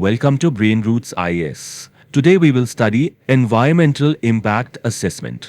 Welcome to Brain Roots IAS. Today we will study environmental impact assessment.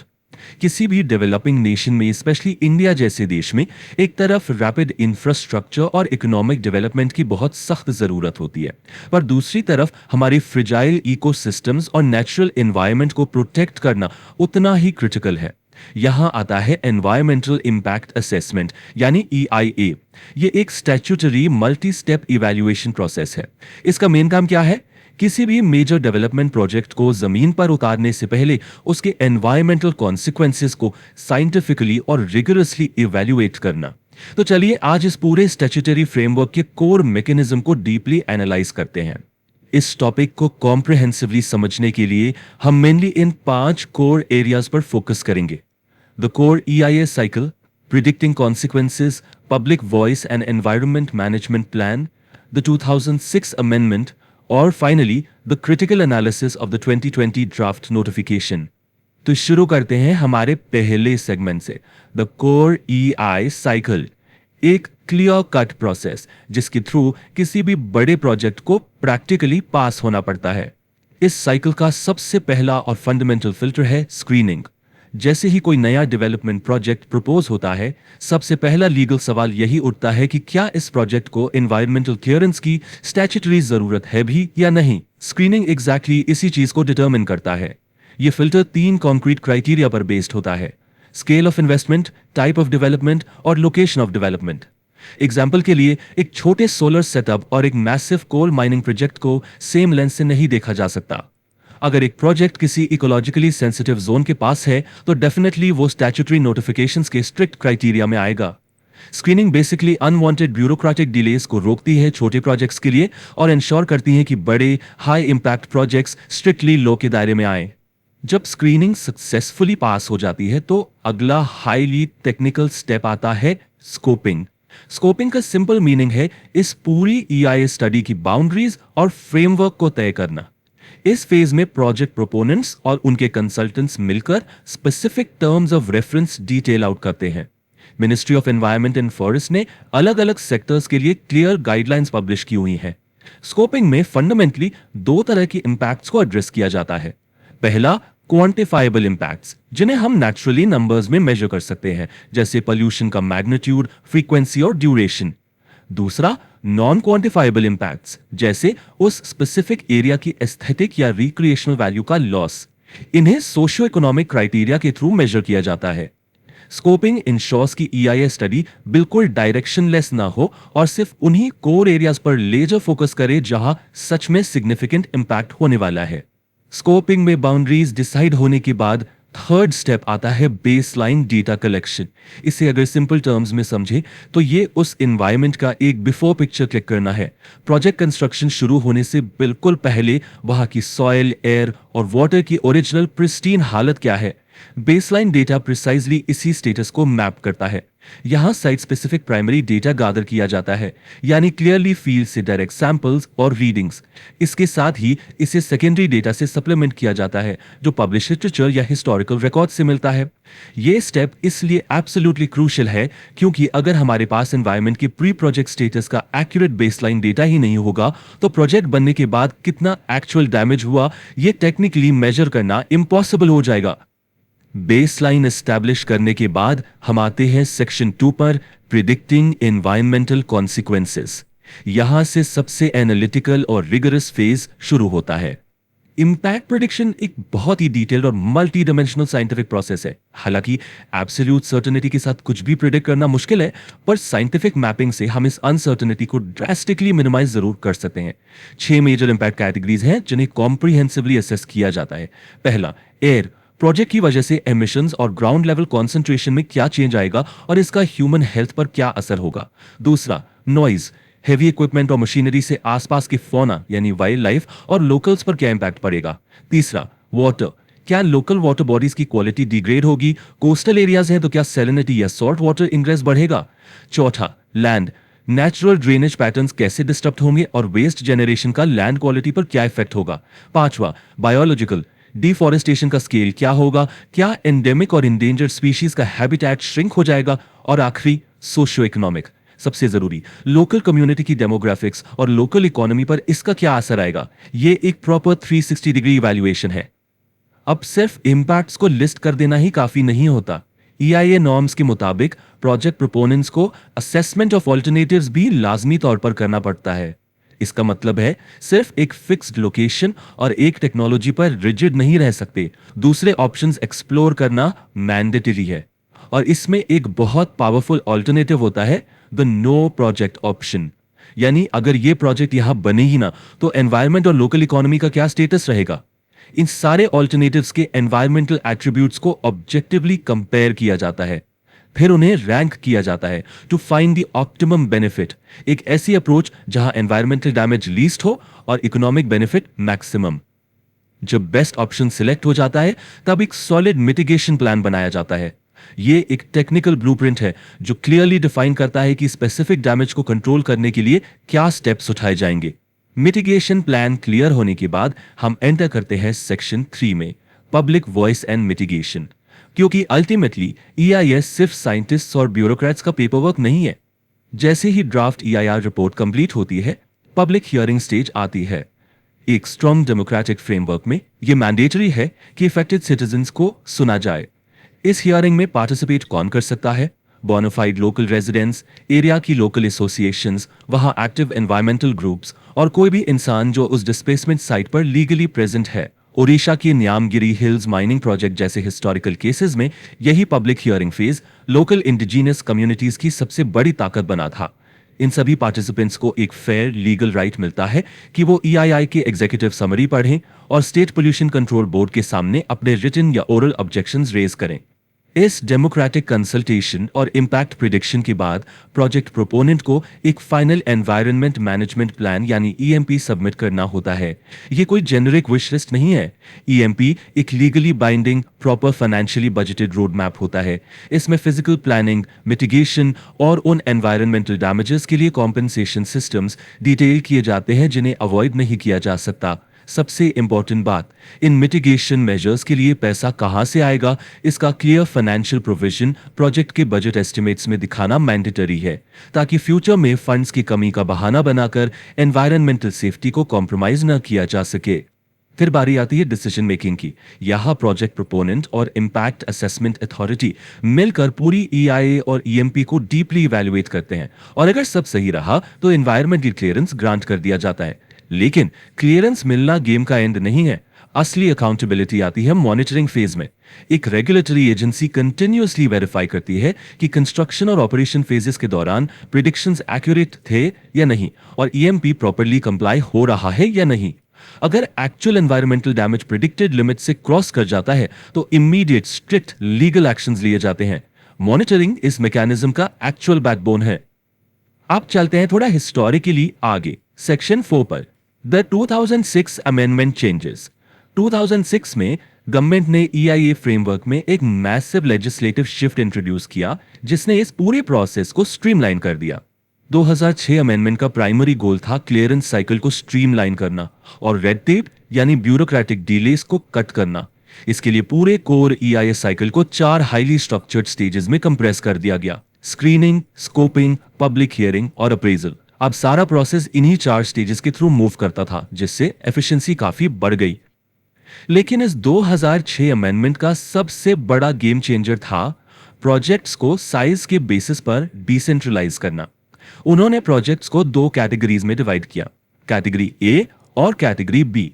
किसी भी developing nation में, specially India जैसे देश में, एक तरफ रैपिड इंफ्रास्ट्रक्चर और इकोनॉमिक डेवलपमेंट की बहुत सख्त ज़रूरत होती है, पर दूसरी तरफ हमारी फ्रिजाइल इकोसिस्टम्स और नेचुरल एनवायरनमेंट को प्रोटेक्ट करना उतना ही क्रिटिकल है। यहाँ आता है एनवायरमेंटल इम्पैक्ट असेसमेंट यानी EIA। ये एक statutory multi step evaluation process है। इसका मेन काम क्या है? किसी भी मेजर डेवलपमेंट प्रोजेक्ट को जमीन पर उतारने से पहले उसके एनवायरमेंटल कॉन्सिक्वेंसेस को साइंटिफिकली और रिगरसली इवैल्यूएट करना। तो चलिए आज इस पूरे स्टैट्यूटरी फ्रेमवर्क के कोर मैकेनिज्म को डीपली एनालाइज करते हैं। इस टॉपिक को कॉम्प्रिहेंसिवली समझने के लिए हम मेनली इन 5 कोर एरियाज पर फोकस करेंगे। The core EIS cycle, predicting consequences, public voice and environment management plan, the 2006 amendment, और finally the critical analysis of the 2020 draft notification। तो शुरू करते हैं हमारे पहले सेगमेंट से, द कोर EI साइकिल। एक क्लियर कट प्रोसेस जिसके थ्रू किसी भी बड़े प्रोजेक्ट को प्रैक्टिकली पास होना पड़ता है। इस साइकिल का सबसे पहला और फंडामेंटल फिल्टर है स्क्रीनिंग। जैसे ही कोई नया डेवलपमेंट प्रोजेक्ट प्रपोज होता है, सबसे पहला लीगल सवाल यही उठता है कि क्या इस प्रोजेक्ट को एनवायरमेंटल क्लियरेंस की स्टैट्यूटरी जरूरत है भी या नहीं। स्क्रीनिंग एग्जैक्टली इसी चीज को डिटरमिन करता है। ये फिल्टर 3 कॉन्क्रीट क्राइटेरिया पर बेस्ड होता है: scale of investment, type of development और लोकेशन ऑफ डेवलपमेंट। एग्जाम्पल के लिए, एक छोटे सोलर सेटअप और एक मैसिव कोल माइनिंग प्रोजेक्ट को सेम लेंस से नहीं देखा जा सकता। अगर एक प्रोजेक्ट किसी इकोलॉजिकली सेंसिटिव जोन के पास है तो डेफिनेटली वो स्टैट्यूटरी नोटिफिकेशंस के स्ट्रिक्ट क्राइटेरिया में आएगा। Screening basically unwanted bureaucratic delays को रोकती है छोटे प्रोजेक्ट्स के लिए और इंश्योर करती है कि बड़े high impact projects strictly law के दायरे में आए। जब स्क्रीनिंग सक्सेसफुली पास हो जाती है तो अगला हाईली टेक्निकल स्टेप आता है स्कोपिंग। स्कोपिंग का सिंपल मीनिंग है इस पूरी EIS स्टडी की बाउंड्रीज और फ्रेमवर्क को तय करना। इस फेज में प्रोजेक्ट प्रोपोनेंट्स और उनके कंसल्टेंट्स मिलकर specific terms of reference detail out करते हैं। Ministry of environment and forest ने अलग अलग सेक्टर्स के लिए क्लियर गाइडलाइंस पब्लिश की हुई हैं। स्कोपिंग में फंडामेंटली 2 तरह के इंपैक्ट्स को एड्रेस किया जाता है। पहला, क्वांटिफाइबल इंपैक्ट्स, जिन्हें हम नेचुरली नंबर्स में मेजर कर सकते हैं, जैसे पोल्यूशन का मैग्नीट्यूड, फ्रीक्वेंसी और ड्यूरेशन। दूसरा, नॉन क्वांटिफाइबल इंपैक्ट्स, जैसे उस स्पेसिफिक एरिया की एस्थेटिक या रिक्रिएशनल वैल्यू का लॉस। इन्हें सोशियो इकोनॉमिक क्राइटेरिया के थ्रू मेजर किया जाता है। स्कोपिंग इंश्योर्स की EIS स्टडी बिल्कुल डायरेक्शनलेस ना हो और सिर्फ उन्हीं कोर एरियाज पर लेजर फोकस करे जहां सच में सिग्निफिकेंट इंपैक्ट होने वाला है। स्कोपिंग में बाउंड्रीज डिसाइड होने के बाद थर्ड स्टेप आता है बेसलाइन डेटा कलेक्शन। इसे अगर सिंपल टर्म्स में समझे तो ये उस एनवायरनमेंट का एक बिफोर पिक्चर क्लिक करना है। प्रोजेक्ट कंस्ट्रक्शन शुरू होने से बिल्कुल पहले वहां की सॉइल, एयर और वाटर की ओरिजिनल प्रिस्टीन हालत क्या है। बेसलाइन डेटा प्रिसाइजली इसी स्टेटस को मैप करता है। यहां site specific primary data gather किया जाता है, यानी क्लियरली फील्ड से डायरेक्ट सैंपल्स और रीडिंग्स। इसके साथ ही इसे सेकेंडरी डेटा से सप्लीमेंट किया जाता है, जो पब्लिश लिटरेचर या हिस्टोरिकल रिकॉर्ड से मिलता है। यह स्टेप इसलिए एब्सोल्युटली क्रूशियल है क्योंकि अगर हमारे पास एनवायरनमेंट के प्री प्रोजेक्ट स्टेटस का एक्यूरेट बेसलाइन डेटा ही नहीं होगा तो प्रोजेक्ट बनने के बाद कितना एक्चुअल डैमेज हुआ ये टेक्निकली मेजर करना इम्पॉसिबल हो जाएगा। बेसलाइन एस्टैब्लिश करने के बाद हम आते हैं सेक्शन 2 पर, प्रिडिक्टिंग एनवायरमेंटल कॉन्सिक्वेंसेस। यहां से सबसे एनालिटिकल और रिगरस फेज शुरू होता है। इंपैक्ट प्रिडिक्शन एक बहुत ही डिटेल्ड और मल्टी डायमेंशनल साइंटिफिक प्रोसेस है। हालांकि एब्सोल्यूट सर्टेनिटी के साथ कुछ भी प्रिडिक्ट करना मुश्किल है, पर साइंटिफिक मैपिंग से हम इस अनसर्टेनिटी को ड्रास्टिकली मिनिमाइज जरूर कर सकते हैं। 6 मेजर इंपैक्ट कैटेगरीज हैं जिन्हें कॉम्प्रिहेंसिवली असेस किया जाता है। पहला, एयर। प्रोजेक्ट की वजह से एमिशंस और ग्राउंड लेवल कॉन्सेंट्रेशन में क्या चेंज आएगा और इसका ह्यूमन हेल्थ पर क्या असर होगा। दूसरा, नॉइज। हेवी इक्विपमेंट और मशीनरी से आसपास की फौना यानी वाइल्ड लाइफ और लोकल्स पर क्या इंपैक्ट पड़ेगा। तीसरा, वाटर। क्या लोकल वाटर बॉडीज की क्वालिटी डिग्रेड होगी। कोस्टल एरियाज हैं तो क्या सैलिनिटी या सॉल्ट वाटर इंग्रेस बढ़ेगा। चौथा, लैंड। नेचुरल ड्रेनेज पैटर्न्स कैसे डिस्टर्ब होंगे और वेस्ट जनरेशन का लैंड क्वालिटी पर क्या इफेक्ट होगा। पांचवा, बायोलॉजिकल। डिफॉरेस्टेशन का स्केल क्या होगा। क्या एंडेमिक और इंडेंजर्ड स्पीशीज का हैबिटेट श्रिंक हो जाएगा। और आखिरी, सोशियो इकोनॉमिक। सबसे जरूरी, लोकल कम्युनिटी की डेमोग्राफिक्स और लोकल इकोनॉमी पर इसका क्या असर आएगा। ये एक प्रॉपर 360 डिग्री इवैल्यूएशन है। अब सिर्फ इम्पैक्ट्स को लिस्ट कर देना ही काफी नहीं होता। ईआईए नॉर्म्स के मुताबिक प्रोजेक्ट प्रोपोनेंट्स को असेसमेंट ऑफ ऑल्टरनेटिव्स भी लाजमी तौर पर करना पड़ता है। इसका मतलब है सिर्फ एक फिक्स्ड लोकेशन और एक टेक्नोलॉजी पर रिजिड नहीं रह सकते, दूसरे ऑप्शंस एक्सप्लोर करना मैंडेटरी है। और इसमें एक बहुत पावरफुल ऑल्टरनेटिव होता है, द नो प्रोजेक्ट ऑप्शन। यानी अगर ये प्रोजेक्ट यहां बने ही ना तो एनवायरनमेंट और लोकल इकोनॉमी का क्या स्टेटस रहेगा। इन सारे ऑल्टरनेटिव्स के एनवायरमेंटल एट्रीब्यूट्स को ऑब्जेक्टिवली कंपेयर किया जाता है, फिर उन्हें रैंक किया जाता है to find the optimum benefit. एक ऐसी अप्रोच जहां एनवायरमेंटल डैमेज लीस्ट हो और इकोनॉमिक बेनिफिट मैक्सिमम। जब बेस्ट ऑप्शन सिलेक्ट हो जाता है तब एक सॉलिड मिटिगेशन प्लान बनाया जाता है। ये एक टेक्निकल ब्लूप्रिंट है जो क्लियरली डिफाइन करता है कि स्पेसिफिक डैमेज को कंट्रोल करने के लिए क्या स्टेप्स उठाए जाएंगे। मिटिगेशन प्लान क्लियर होने के बाद हम एंटर करते हैं सेक्शन 3 में, पब्लिक वॉइस एंड मिटिगेशन। क्योंकि अल्टीमेटली ईआईएस सिर्फ साइंटिस्ट्स और ब्यूरोक्रेट्स का पेपरवर्क नहीं है। जैसे ही ड्राफ्ट ईआईआर रिपोर्ट कंप्लीट होती है, पब्लिक हियरिंग स्टेज आती है। एक स्ट्रॉन्ग डेमोक्रेटिक फ्रेमवर्क में यह मैंडेटरी है कि इफेक्टेड सिटीजन्स को सुना जाए। इस हियरिंग में पार्टिसिपेट कौन कर सकता है? बोनाफाइड लोकल रेजिडेंट्स, एरिया की लोकल एसोसिएशंस, वहां एक्टिव एनवायरमेंटल ग्रुप्स और कोई भी इंसान जो उस डिस्प्लेसमेंट साइट पर लीगली प्रेजेंट है। ओडिशा की न्यामगिरी हिल्स माइनिंग प्रोजेक्ट जैसे हिस्टोरिकल केसेस में यही public hearing phase local indigenous communities की सबसे बड़ी ताकत बना था। इन सभी पार्टिसिपेंट्स को एक फेयर लीगल राइट मिलता है कि वो ईआईआई के एग्जीक्यूटिव समरी पढ़ें और स्टेट पोल्यूशन कंट्रोल बोर्ड के सामने अपने रिटन या ओरल ऑब्जेक्शंस रेज करें। इस डेमोक्रेटिक कंसल्टेशन और इम्पैक्ट प्रिडिक्शन के बाद प्रोजेक्ट प्रोपोनेंट को एक फाइनल एनवायरनमेंट मैनेजमेंट प्लान यानी ईएमपी सबमिट करना होता है। ये कोई जेनरिक विश लिस्ट नहीं है। ईएमपी एक legally binding proper financially budgeted road map होता है। इसमें फिजिकल प्लानिंग, मिटिगेशन और उन एनवायरनमेंटल डैमेजेस के लिए कॉम्पेंसेशन सिस्टम्स डिटेल किए जाते हैं जिन्हें अवॉइड नहीं किया जा सकता। सबसे इंपॉर्टेंट बात, इन मिटिगेशन मेजर्स के लिए पैसा कहां से आएगा, इसका क्लियर फाइनेंशियल प्रोविजन प्रोजेक्ट के बजट एस्टिमेट्स में दिखाना मैंडेटरी है, ताकि फ्यूचर में फंड्स की कमी का बहाना बनाकर एनवायरनमेंटल सेफ्टी को कॉम्प्रोमाइज न किया जा सके। फिर बारी आती है डिसीजन मेकिंग की। यहां प्रोजेक्ट प्रोपोनेंट और इम्पैक्ट असेसमेंट अथॉरिटी मिलकर पूरी ईआईए और ईएमपी को डीपली इवैल्यूएट करते हैं और अगर सब सही रहा तो एनवायरमेंटल क्लियरेंस ग्रांट कर दिया जाता है। लेकिन क्लियरेंस मिलना गेम का एंड नहीं है। असली अकाउंटेबिलिटी आती है मॉनिटरिंग फेज में। एक रेगुलेटरी एजेंसी कंटिन्यूअसली वेरीफाई करती है कि कंस्ट्रक्शन और ऑपरेशन फेजेस के दौरान प्रिडिक्शंस एक्यूरेट थे या नहीं और ईएमपी प्रॉपर्ली कंप्लाई हो रहा है या नहीं। अगर actual environmental damage predicted limit से क्रॉस कर जाता है तो इमीडिएट स्ट्रिक्ट लीगल एक्शंस लिए जाते हैं। मॉनिटरिंग इस मैकेनिज्म का एक्चुअल बैकबोन है। आप चलते हैं थोड़ा हिस्टोरिकली आगे, सेक्शन 4 पर, द 2006 अमेंडमेंट चेंजेस। 2006 में गवर्नमेंट ने ईआईए फ्रेमवर्क में एक मैसिव लेजिस्लेटिव शिफ्ट इंट्रोड्यूस किया जिसने इस पूरे प्रोसेस को स्ट्रीमलाइन कर दिया। 2006 अमेंडमेंट का प्राइमरी गोल था क्लियरेंस साइकिल को स्ट्रीमलाइन करना और रेड टेप यानी ब्यूरोक्रेटिक डिलेस को कट करना। इसके लिए पूरे कोर ईआईए साइकिल को 4 हाईली स्ट्रक्चर्ड स्टेजेस में कंप्रेस कर दिया गया: स्क्रीनिंग, स्कोपिंग, पब्लिक हियरिंग और अप्रेजल। अब सारा प्रोसेस इन्हीं 4 स्टेजेस के थ्रू मूव करता था, जिससे एफिशिएंसी काफी बढ़ गई। लेकिन इस 2006 अमेंडमेंट का सबसे बड़ा गेम चेंजर था प्रोजेक्ट्स को साइज के बेसिस पर डिसेंट्रलाइज करना। उन्होंने प्रोजेक्ट्स को 2 कैटेगरीज में डिवाइड किया, कैटेगरी ए और कैटेगरी बी।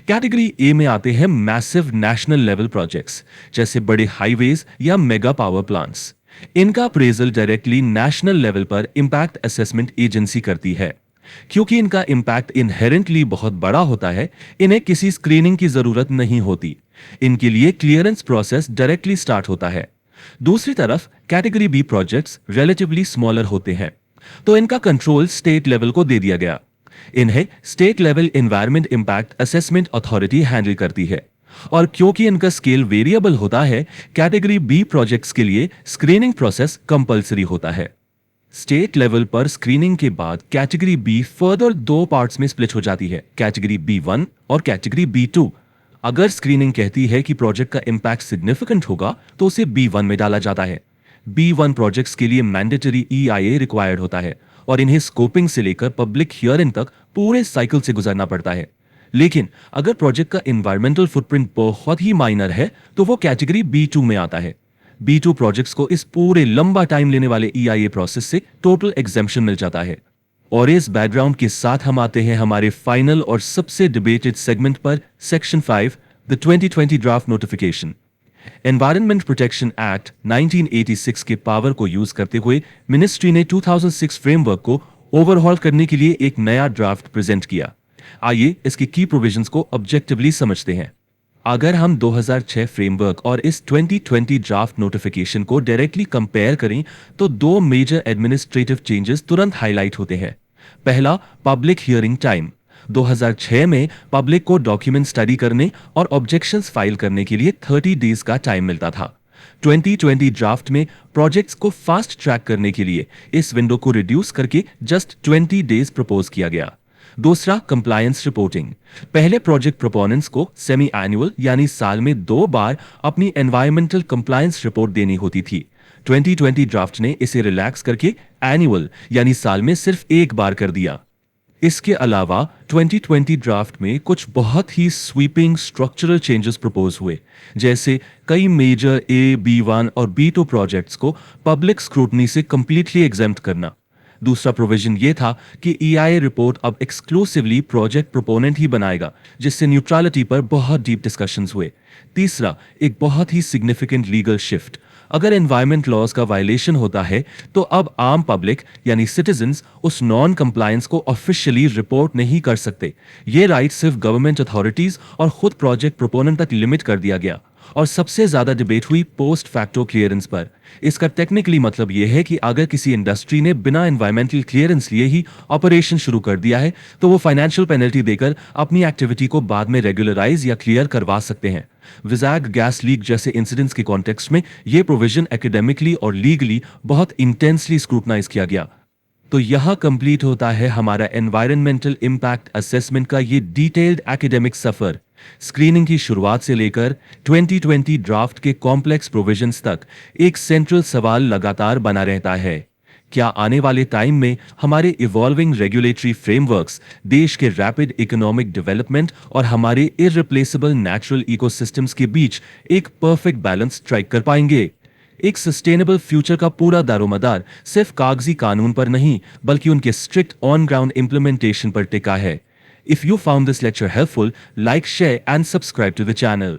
कैटेगरी ए में आते हैं मैसिव नेशनल लेवल प्रोजेक्ट्स जैसे बड़े हाईवेज या मेगा पावर प्लांट्स। इनका अप्रेजल डायरेक्टली नेशनल लेवल पर इंपैक्ट असेसमेंट एजेंसी करती है। क्योंकि इनका इंपैक्ट इनहेरेंटली बहुत बड़ा होता है, इन्हें किसी स्क्रीनिंग की जरूरत नहीं होती। इनके लिए क्लियरेंस प्रोसेस डायरेक्टली स्टार्ट होता है। दूसरी तरफ category B projects relatively smaller होते हैं, तो इनका कंट्रोल स्टेट लेवल को दे दिया गया। इन्हें state level environment impact assessment authority handle करती है और क्योंकि इनका स्केल वेरिएबल होता है, कैटेगरी बी प्रोजेक्ट्स के लिए स्क्रीनिंग प्रोसेस कंपलसरी होता है। स्टेट लेवल पर स्क्रीनिंग के बाद कैटेगरी बी फर्दर 2 पार्ट्स में स्प्लिट हो जाती है, कैटेगरी B1 और कैटेगरी B2। अगर स्क्रीनिंग कहती है कि प्रोजेक्ट का इंपैक्ट सिग्निफिकेंट होगा तो उसे B1 में डाला जाता है। B1 प्रोजेक्ट्स के लिए मैंडेटरी EIA रिक्वायर्ड होता है और इन्हें स्कोपिंग से लेकर पब्लिक हियरिंग तक पूरे साइकिल से गुजरना पड़ता है। लेकिन अगर प्रोजेक्ट का एनवायरमेंटल फुटप्रिंट बहुत ही माइनर है तो वो कैटेगरी B2 में आता है। B2 प्रोजेक्ट्स को इस पूरे लंबा टाइम लेने वाले EIA प्रोसेस से टोटल एग्जेम्पशन मिल जाता है। और इस बैकग्राउंड के साथ हम आते हैं हमारे फाइनल और सबसे डिबेटेड सेगमेंट पर, section 5, the 2020 draft notification. Environment protection act 1986 के पावर को यूज करते हुए मिनिस्ट्री ने 2006 फ्रेमवर्क को ओवरहॉल करने के लिए एक नया ड्राफ्ट प्रेजेंट किया। आइए इसकी की प्रोविजंस को ऑब्जेक्टिवली समझते हैं। अगर हम 2006 फ्रेमवर्क और इस 2020 ड्राफ्ट नोटिफिकेशन को डायरेक्टली कंपेयर करें तो दो मेजर एडमिनिस्ट्रेटिव चेंजेस तुरंत हाईलाइट होते हैं। पहला, पब्लिक हियरिंग टाइम। 2006 में पब्लिक को डॉक्यूमेंट स्टडी करने और ऑब्जेक्शंस फाइल करने के लिए 30 डेज का टाइम मिलता था। 2020 ड्राफ्ट में प्रोजेक्ट्स को फास्ट ट्रैक करने के लिए इस विंडो को रिड्यूस करके जस्ट 20 डेज प्रपोज किया गया। दूसरा, कंप्लायंस रिपोर्टिंग। पहले प्रोजेक्ट प्रोपोनेंट्स को सेमी एनुअल यानी साल में 2 बार अपनी एनवायरमेंटल कंप्लायंस रिपोर्ट देनी होती थी। 2020 ड्राफ्ट ने इसे रिलैक्स करके एनुअल यानी साल में सिर्फ 1 बार कर दिया। इसके अलावा 2020 ड्राफ्ट में कुछ बहुत ही स्वीपिंग स्ट्रक्चरल चेंजेस प्रपोज हुए, जैसे कई मेजर B1 और B2 प्रोजेक्ट्स को पब्लिक स्क्रूटनी से कंप्लीटली एग्जेम्प्ट करना। दूसरा प्रोविजन ये था कि EIA रिपोर्ट अब एक्सक्लूसिवली प्रोजेक्ट प्रोपोनेंट ही बनाएगा, जिससे न्यूट्रलिटी पर बहुत डीप डिस्कशंस हुए। तीसरा, एक बहुत ही सिग्निफिकेंट लीगल शिफ्ट। अगर एनवायरमेंट लॉज का वायलेशन होता है तो अब आम पब्लिक यानी सिटीजन्स उस नॉन कंप्लायंस को ऑफिशियली रिपोर्ट नहीं कर सकते। ये राइट सिर्फ गवर्नमेंट अथॉरिटीज और खुद प्रोजेक्ट प्रोपोनेंट तक लिमिट कर दिया गया। और सबसे ज्यादा डिबेट हुई पोस्ट फैक्टो क्लियरेंस पर। इसका टेक्निकली मतलब यह है कि अगर किसी इंडस्ट्री ने बिना एनवायरमेंटल क्लियरेंस लिए ही ऑपरेशन शुरू कर दिया है तो वो फाइनेंशियल पेनल्टी देकर अपनी एक्टिविटी को बाद में रेगुलराइज या क्लियर करवा सकते हैं। विज़ाग गैस लीक जैसे इंसिडेंट्स के कॉन्टेक्स्ट में यह प्रोविजन एकेडमिकली और लीगली बहुत इंटेंसली स्क्रूटनाइज किया गया। तो यह कंप्लीट होता है हमारा एनवायरमेंटल इंपैक्ट असेसमेंट का ये डिटेल्ड एकेडमिक सफर। स्क्रीनिंग की शुरुआत से लेकर 2020 ड्राफ्ट के कॉम्प्लेक्स प्रोविजंस तक एक सेंट्रल सवाल लगातार बना रहता है, क्या आने वाले टाइम में हमारे इवॉल्विंग रेगुलेटरी फ्रेमवर्क्स देश के रैपिड इकोनॉमिक डेवलपमेंट और हमारे इररिप्लेसेबल नेचुरल इकोसिस्टम्स के बीच एक परफेक्ट बैलेंस स्ट्राइक कर पाएंगे? एक सस्टेनेबल फ्यूचर का पूरा दारोमदार सिर्फ कागजी कानून पर नहीं बल्कि उनके स्ट्रिक्ट ऑन ग्राउंड इंप्लीमेंटेशन पर टिका है। If you found this lecture helpful, like, share and subscribe to the channel.